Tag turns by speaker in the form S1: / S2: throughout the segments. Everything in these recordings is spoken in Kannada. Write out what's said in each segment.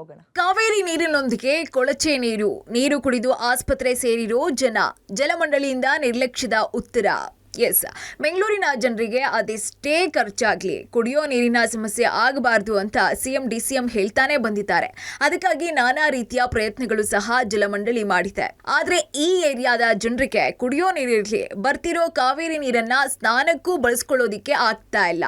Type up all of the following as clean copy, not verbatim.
S1: ಹೋಗೋಣ.
S2: ಕಾವೇರಿ ನೀರಿನೊಂದಿಗೆ ಕೊಳಚೆ ನೀರು ಕುಡಿದು ಆಸ್ಪತ್ರೆ ಸೇರಿರೋ ಜಲಮಂಡಳಿಯಿಂದ ನಿರ್ಲಕ್ಷ್ಯದ ಉತ್ತರ. ಬೆಂಗಳೂರಿನ ಜನರಿಗೆ ಅದೆಷ್ಟೇ ಖರ್ಚಾಗ್ಲಿ ಕುಡಿಯೋ ನೀರಿನ ಸಮಸ್ಯೆ ಆಗಬಾರದು ಅಂತ ಸಿಎಂ ಡಿಸಿಎಂ ಹೇಳ್ತಾನೆ ಬಂದಿದ್ದಾರೆ. ಅದಕ್ಕಾಗಿ ನಾನಾ ರೀತಿಯ ಪ್ರಯತ್ನಗಳು ಸಹ ಜಲಮಂಡಳಿ ಮಾಡಿದೆ. ಆದ್ರೆ ಈ ಏರಿಯಾದ ಜನರಿಗೆ ಕುಡಿಯೋ ನೀರಿರ್ಲಿ, ಬರ್ತಿರೋ ಕಾವೇರಿ ನೀರನ್ನ ಸ್ನಾನಕ್ಕೂ ಬಳಸ್ಕೊಳ್ಳೋದಿಕ್ಕೆ ಆಗ್ತಾ ಇಲ್ಲ.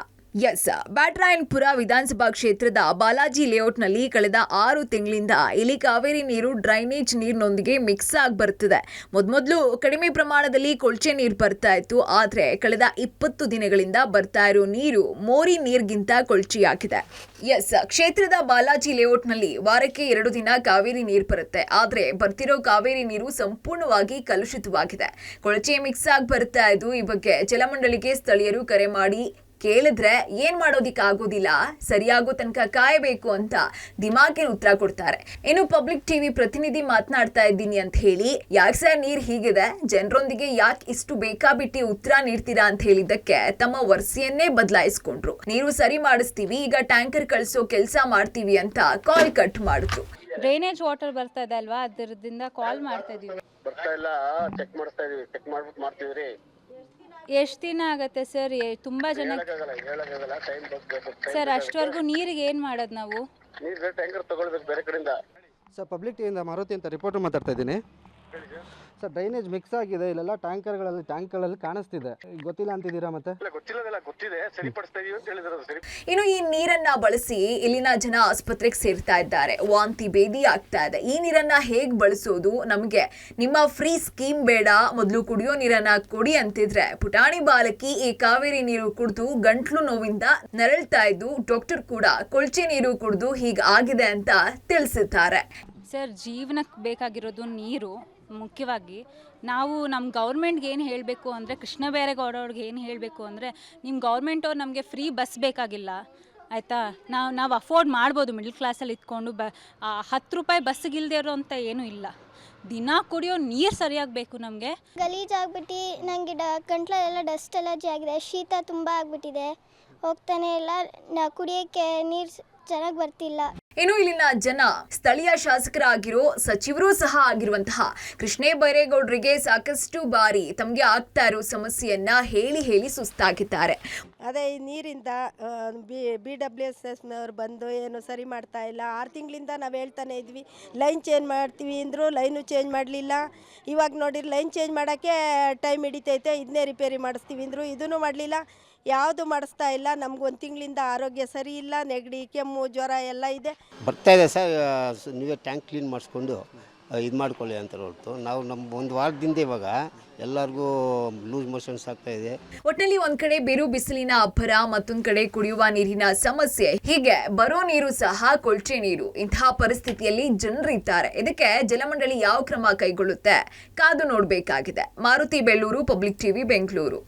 S2: ಬ್ಯಾಟರಾಯನಪುರ ವಿಧಾನಸಭಾ ಕ್ಷೇತ್ರದ ಬಾಲಾಜಿ ಲೇಔಟ್ನಲ್ಲಿ ಕಳೆದ 6 ತಿಂಗಳಿಂದ ಇಲ್ಲಿ ಕಾವೇರಿ ನೀರು ಡ್ರೈನೇಜ್ ನೀರಿನೊಂದಿಗೆ ಮಿಕ್ಸ್ ಆಗಿ ಬರ್ತಿದೆ. ಮೊದಲು ಕಡಿಮೆ ಪ್ರಮಾಣದಲ್ಲಿ ಕೊಳಚೆ ನೀರು ಬರ್ತಾ ಇತ್ತು. ಆದ್ರೆ ಕಳೆದ 20 ದಿನಗಳಿಂದ ಬರ್ತಾ ಇರೋ ನೀರು ಮೋರಿ ನೀರಿಗಿಂತ ಕೊಳಚೆಯಾಗಿದೆ. ಕ್ಷೇತ್ರದ ಬಾಲಾಜಿ ಲೇಔಟ್ನಲ್ಲಿ ವಾರಕ್ಕೆ 2 ದಿನ ಕಾವೇರಿ ನೀರು ಬರುತ್ತೆ. ಆದ್ರೆ ಬರ್ತಿರೋ ಕಾವೇರಿ ನೀರು ಸಂಪೂರ್ಣವಾಗಿ ಕಲುಷಿತವಾಗಿದೆ. ಕೊಳಚೆ ಮಿಕ್ಸ್ ಆಗಿ ಬರ್ತಾ ಇದ್ದು ಈ ಬಗ್ಗೆ ಜಲಮಂಡಳಿಗೆ ಸ್ಥಳೀಯರು ಕರೆ ಮಾಡಿ ಕೇಳಿದ್ರೆ ಏನ್ ಮಾಡೋದಿಕ್ ಆಗೋದಿಲ್ಲ, ಸರಿಯಾಗೋ ತನಕ ಕಾಯಬೇಕು ಅಂತ ದಿಮಾಕಿನ ಉತ್ತರ ಕೊಡ್ತಾರೆ. ಇನ್ನು ಪಬ್ಲಿಕ್ ಟಿವಿ ಪ್ರತಿನಿಧಿ ಮಾತನಾಡ್ತಾ ಇದ್ದೀನಿ ಅಂತ ಹೇಳಿ, ಯಾಕೆ ಸರ್ ನೀರ್ ಹೀಗಿದೆ, ಜನರೊಂದಿಗೆ ಯಾಕೆ ಇಷ್ಟು ಬೇಕಾಬಿಟ್ಟಿ ಉತ್ತರ ನೀಡ್ತೀರಾ ಅಂತ ಹೇಳಿದ್ದಕ್ಕೆ ತಮ್ಮ ವರ್ಸಿಯನ್ನೇ ಬದಲಾಯಿಸ್ಕೊಂಡ್ರು. ನೀರು ಸರಿ ಮಾಡಿಸ್ತೀವಿ, ಈಗ ಟ್ಯಾಂಕರ್ ಕಳಿಸೋ ಕೆಲಸ ಮಾಡ್ತೀವಿ ಅಂತ ಕಾಲ್ ಕಟ್ ಮಾಡಿದ್ರು.
S3: ಡ್ರೈನೇಜ್ ವಾಟರ್ ಬರ್ತಾ ಇದೆ ಅಲ್ವಾ, ಅದರಿಂದ ಕಾಲ್ ಮಾಡ್ತಾ ಇದೀವಿ.
S4: ಬರ್ತಾ ಇಲ್ಲ, ಚೆಕ್ ಮಾಡ್ತಾ ಇದೀವಿ, ಚೆಕ್ ಮಾಡ್ಬಿಟ್ಟು ಮಾಡ್ತೀವಿ.
S3: ಎಷ್ಟು ದಿನ ಆಗತ್ತೆ ಸರ್? ತುಂಬಾ ಜನ ಸರ್, ಅಷ್ಟವರೆಗೂ ನೀರಿಗೆ ಏನು ಮಾಡೋದು ನಾವು?
S4: ನೀರು ಟ್ಯಾಂಕರ್ ತಗೊಳ್ಬೇಕು ಬೇರೆ ಕಡೆಯಿಂದ.
S5: ಸರ್, ಪಬ್ಲಿಕ್ ಟಿವಿಯಿಂದ ಮಾರುತಿ ಅಂತ ರಿಪೋರ್ಟರ್ ಮಾತಾಡ್ತಾ ಇದ್ದೀನಿ. ಸರ್, ಡ್ರೈನೇಜ್ ಮಿಕ್ಸ್ ಆಗಿದೆ, ಇಲ್ಲೆಲ್ಲ ಟ್ಯಾಂಕ್ಗಳಲ್ಲಿ ಕಾಣಿಸ್ತಿದೆ. ಗೊತ್ತಿಲ್ಲ ಅಂತಿದ್ದೀರಾ? ಮತ್ತೆ
S4: ಗೊತ್ತಿದೆ, ಸರಿಪಡಿಸ್ತಾ ಇದೀವಿ ಅಂತ ಹೇಳಿದ್ರು.
S2: ಇನ್ನು ಈ ನೀರನ್ನ ಬಳಸಿ ಇಲ್ಲಿನ ಜನ ಆಸ್ಪತ್ರೆಗೆ ಸೇರ್ತಾ ಇದ್ದಾರೆ. ವಾಂತಿ ಭೇದಿ ಆಗ್ತಾ ಇದೆ. ಈ ನೀರನ್ನ ಹೇಗ್ ಬಳಸೋದು, ನಮಗೆ ನಿಮ್ಮ ಫ್ರೀ ಸ್ಕೀಮ್ ಬೇಡ, ಮೊದಲು ಕುಡಿಯೋ ನೀರನ್ನ ಕೊಡಿ ಅಂತಿದ್ರೆ ಪುಟಾಣಿ ಬಾಲಕಿ ಈ ಕಾವೇರಿ ನೀರು ಕುಡಿದು ಗಂಟ್ಲು ನೋವಿಂದ ನರಳ್ತಾ ಇದ್ದು, ಡಾಕ್ಟರ್ ಕೂಡ ಕೊಳಚೆ ನೀರು ಕುಡಿದು ಹೀಗಾಗಿದೆ ಅಂತ ತಿಳಿಸಿದ್ದಾರೆ.
S3: ಸರ್, ಜೀವನಕ್ಕೆ ಬೇಕಾಗಿರೋದು ನೀರು. ಮುಖ್ಯವಾಗಿ ನಾವು ನಮ್ಮ ಗೌರ್ಮೆಂಟ್ಗೆ ಏನು ಹೇಳಬೇಕು ಅಂದರೆ, ಕೃಷ್ಣ ಬೈರೇಗೌಡವ್ರಿಗೆ ಏನು ಹೇಳಬೇಕು ಅಂದರೆ, ನಿಮ್ಮ ಗೌರ್ಮೆಂಟವ್ರು ನಮಗೆ ಫ್ರೀ ಬಸ್ ಬೇಕಾಗಿಲ್ಲ ಆಯಿತಾ. ನಾವು ಅಫೋರ್ಡ್ ಮಾಡ್ಬೋದು, ಮಿಡ್ಲ್ ಕ್ಲಾಸಲ್ಲಿ ಇದ್ಕೊಂಡು 10 ರೂಪಾಯಿ ಬಸ್ಸಿಗಿಲ್ದೇ ಇರೋ ಅಂತ ಏನೂ ಇಲ್ಲ. ದಿನ ಕುಡಿಯೋ ನೀರು ಸರಿಯಾಗಬೇಕು ನಮಗೆ.
S6: ಗಲೀಜಾಗ್ಬಿಟ್ಟು ನನಗೆ ಗಂಟ್ಲೆಲ್ಲ ಡಸ್ಟ್ ಅಲರ್ಜಿ ಆಗಿದೆ, ಶೀತ ತುಂಬ ಆಗಿಬಿಟ್ಟಿದೆ, ಹೋಗ್ತಾನೆ ಇಲ್ಲ, ಕುಡಿಯೋಕ್ಕೆ ನೀರು ಚೆನ್ನಾಗಿ ಬರ್ತಿಲ್ಲ.
S2: ಇನ್ನು ಇಲ್ಲಿನ ಜನ ಸ್ಥಳೀಯ ಶಾಸಕರಾಗಿರೋ ಸಚಿವರು ಸಹ ಆಗಿರುವಂತಹ ಕೃಷ್ಣ ಬೈರೇಗೌಡರಿಗೆ ಸಾಕಷ್ಟು ಬಾರಿ ತಮಗೆ ಆಗ್ತಾ ಇರೋ ಸಮಸ್ಯೆಯನ್ನ ಹೇಳಿ ಸುಸ್ತಾಗಿದ್ದಾರೆ.
S1: ಅದೇ ಈ ನೀರಿಂದ BWSSನವ್ರು ಬಂದು ಏನು ಸರಿ ಮಾಡ್ತಾ ಇಲ್ಲ. 6 ತಿಂಗಳಿಂದ ನಾವು ಹೇಳ್ತಾನೆ ಇದ್ವಿ, ಲೈನ್ ಚೇಂಜ್ ಮಾಡ್ತೀವಿ ಅಂದರು, ಲೈನು ಚೇಂಜ್ ಮಾಡಲಿಲ್ಲ. ಇವಾಗ ನೋಡಿರಿ, ಲೈನ್ ಚೇಂಜ್ ಮಾಡೋಕ್ಕೆ ಟೈಮ್ ಹಿಡಿತೈತೆ, ಇದನ್ನೇ ರಿಪೇರಿ ಮಾಡಿಸ್ತೀವಿ ಅಂದರು, ಇದನ್ನು ಮಾಡಲಿಲ್ಲ, ಯಾವುದು ಮಾಡಿಸ್ತಾ ಇಲ್ಲ. ನಮ್ಗೆ 1 ತಿಂಗಳಿಂದ ಆರೋಗ್ಯ ಸರಿ ಇಲ್ಲ, ನೆಗಡಿ, ಕೆಮ್ಮು, ಜ್ವರ ಎಲ್ಲ ಇದೆ.
S7: ಬರ್ತಾ ಇದೆ ಸರ್, ನೀವೇ ಟ್ಯಾಂಕ್ ಕ್ಲೀನ್ ಮಾಡಿಸ್ಕೊಂಡು ಇದು ಮಾಡ್ಕೊಳ್ಳಿ ಅಂತ ಹೊರತು ನಾವು ನಮ್ಮ 1 ವಾರದಿಂದ ಇವಾಗ ಎಲ್ಲರಿಗೂ ಲೂಸ್ ಮೋಷನ್ಸ್ ಆಗ್ತಾ ಇದೆ.
S2: ಒಟ್ಟಿನಲ್ಲಿ ಒಂದ್ ಕಡೆ ಬಿರು ಬಿಸಿಲಿನ ಅಬ್ಬರ, ಮತ್ತೊಂದ್ ಕಡೆ ಕುಡಿಯುವ ನೀರಿನ ಸಮಸ್ಯೆ, ಹೀಗೆ ಬರೋ ನೀರು ಸಹ ಕೊಳಚೆ ನೀರು. ಇಂತಹ ಪರಿಸ್ಥಿತಿಯಲ್ಲಿ ಜನರಿದ್ದಾರೆ. ಇದಕ್ಕೆ ಜಲಮಂಡಳಿ ಯಾವ ಕ್ರಮ ಕೈಗೊಳ್ಳುತ್ತೆ ಕಾದು ನೋಡಬೇಕಾಗಿದೆ. Maruti Belluru, public TV, Bengaluru.